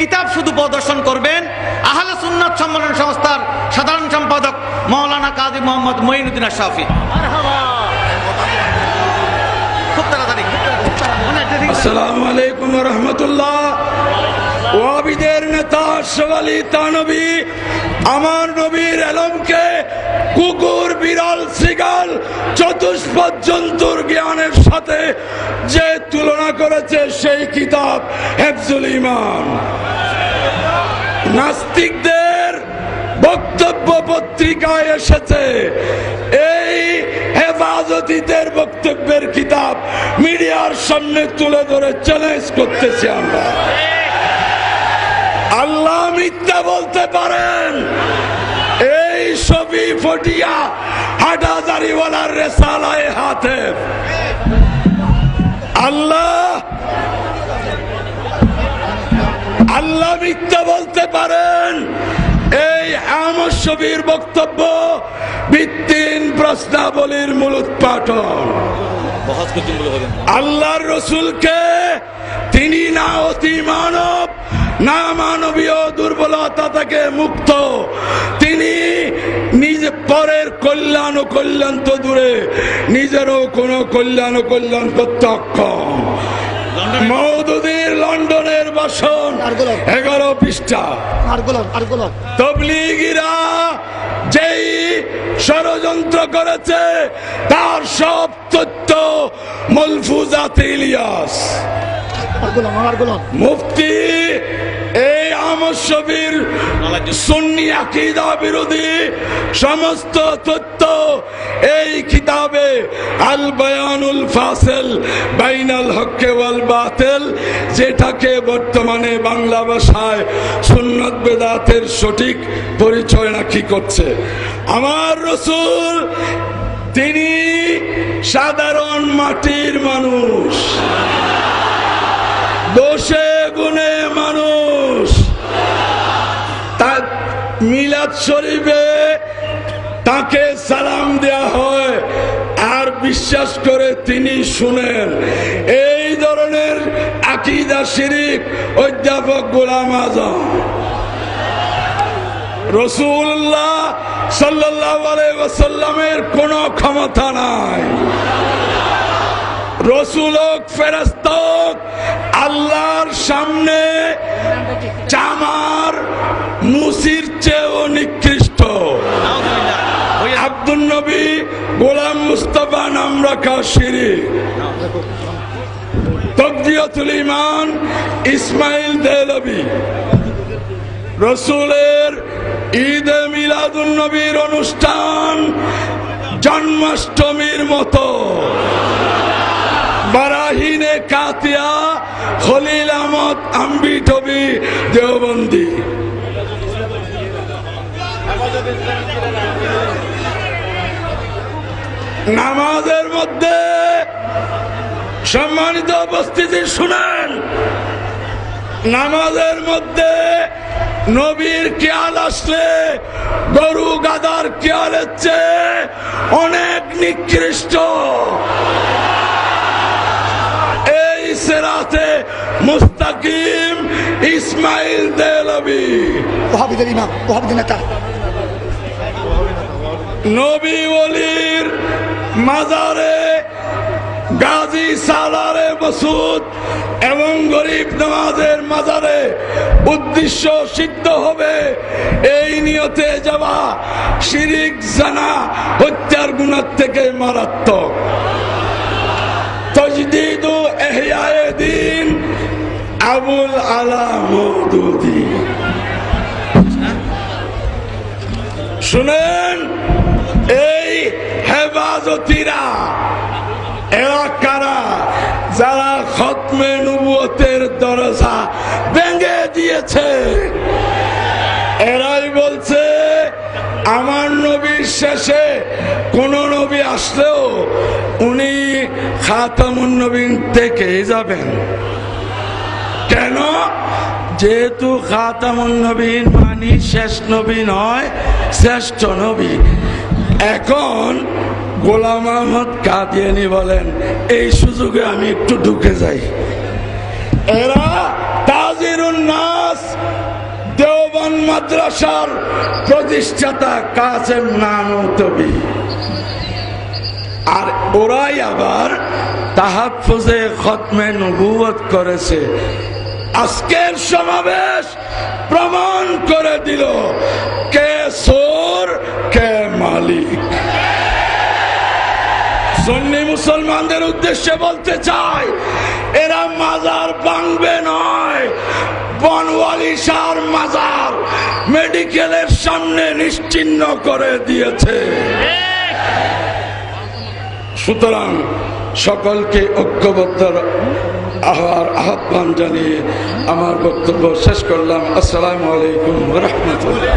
কিতাব শুধু প্রদর্শন করবেন আহলে সুন্নাত সম্মেলন সংস্থার সাধারণ সম্পাদক মাওলানা কাজী মোহাম্মদ মঈনুদ্দিন আশরাফি। খুব তাড়াতাড়ি। আসসালামু আলাইকুম ওয়া রাহমাতুল্লাহ। ওয়াহাবিদের নেতা আশরাফ তানভী আমার নবীর এলমকে কুকুর বিড়াল শ্রীগাল চতুষ্পদ জন্তুর জ্ঞানের সাথে যে তুলনা করেছে সেই কিতাব হিফজুল ঈমান। নাস্তিকদের বক্তব্য পত্রিকায় এসেছে এই হেফাজতীদের বক্তব্যের কিতাব মিডিয়ার সামনে তুলে ধরে চ্যালেঞ্জ করতেছি আমরা। আল্লাহ মিথ্যা বলতে পারেন? এই ছবি ফটিয়া হাটাজারিওয়ালার রেসালায়ে হাতেফ আল্লাহ মিথ্যা বলতে পারেন? এই আমর ছবির বক্তব্য ভিত্তিহীন প্রশ্নাবলীর মূলোৎপাটন। আল্লাহর রসুলকে তিনি না অতি মানব না মানবীয় দুর্বলতা থেকে মুক্ত, তিনি নিজে পরের কল্যাণ ও কল্যাণ তো দূরে নিজেরও কোনো কল্যাণ ও কল্যাণ করতে অক্ষম। মওদুদীর লন্ডনের ভাষণ 11 পৃষ্ঠা। তাবলীগীরা যেই ষড়যন্ত্র করেছে তার সব তথ্য মালফুজাতে ইলিয়াস। মুফতি এই আমর ছবির সুন্নি আকীদা বিরোধী সমস্ত তথ্য এই কিতাবে আল বায়ানুল ফাসিল বাইনাল হক ওয়াল বাতিল, যেটাকে বর্তমানে বাংলা ভাষায় সুন্নাত বেদাতের সঠিক পরিচয় নাকি করছে। আমার রাসূল তিনি সাধারণ মাটির মানুষ, দোষে গুণে মানুষ। তার মিলাদ শরীফে তাকে সালাম দেয়া হয় আর বিশ্বাস করে তিনি শুনেন। এই ধরনের আকীদা শিরক অধ্যাপক গোলাম আযম। রাসূলুল্লাহ সাল্লাল্লাহু আলাইহি ওয়াসাল্লামের কোনো ক্ষমতা নাই। রসুল হোক ফেরেশতা হোক আল্লাহর সামনে চামার মুসির চেয়েও নিকৃষ্ট। আব্দুল নবী গোলাম মুস্তাফা নাম রাখা শিরক। তাকদিয়াতুল ঈমান ইসমাইল দেহলভী। রসুলের ঈদে মিলাদুন নবীর অনুষ্ঠান জন্মাষ্টমীর মতো। বারাহিনে কাতিয়া খলিল আহমদ আম্বি টবি দেওবন্দি। নামাজের মধ্যে সম্মানিত উপস্থিতি শুনেন, নামাজের মধ্যে নবীর খেয়াল আসলে গরু গাদার খেয়ালের চেয়ে অনেক নিকৃষ্ট। এই সিরাতে মুস্তাকিম ইসমাইল দেহলভী ওয়াহাবিদের ইমাম, ওয়াহাবিদের নেতা। নবী ওলির মাজারে গাজী সালারে মাসুদ এবং গরিব নওয়াজের মাজারে উদ্দেশ্য সিদ্ধ হবে এই নিয়তে যাওয়া শিরিক জানা হত্যার গুনাহ থেকে মারাত্মক। তাজদীদু ইহয়ায়ে দ্বীন আবুল আলা মওদুদী। শুনেন, এই হেফাজতীরা এরা কারা? যারা খতমে নবুয়তের দরজা ভেঙে দিয়েছে। এরাই বলছে আমার নবীর শেষে কোন নবী আসলেও উনি খাতামুন নবীন থেকে যাবেন। কেন? যেহেতু খাতামুন নবীন মানে শেষ নবী নয়, শ্রেষ্ঠ নবী। এখন গোলাম আহমদ কাদিয়ানী বলেন এই সুযোগে আমি একটু ঢুকে যাই। এরা তাজিরুন নাস দেওবন্দ মাদ্রাসার প্রতিষ্ঠাতা কাসেম নানুতবি, আর ওরাই আবার তাহাফুজে খতমে নবুয়ত করেছে। আজকের সমাবেশ প্রমাণ করে দিল কে চোর কে মালিক। সুন্নি মুসলমানদের উদ্দেশ্যে বলতে চাই, এরা মাজার ভাঙবে নয়, বনওয়ালি শাহর মাজার মেডিকেলের সামনে নিশ্চিহ্ন করে দিয়েছে। সুতরাং সকলকে ঐক্যবদ্ধ আহ্বান জানিয়ে আমার বক্তব্য শেষ করলাম। আসসালামু আলাইকুম ওয়া রাহমাতুল্লাহ।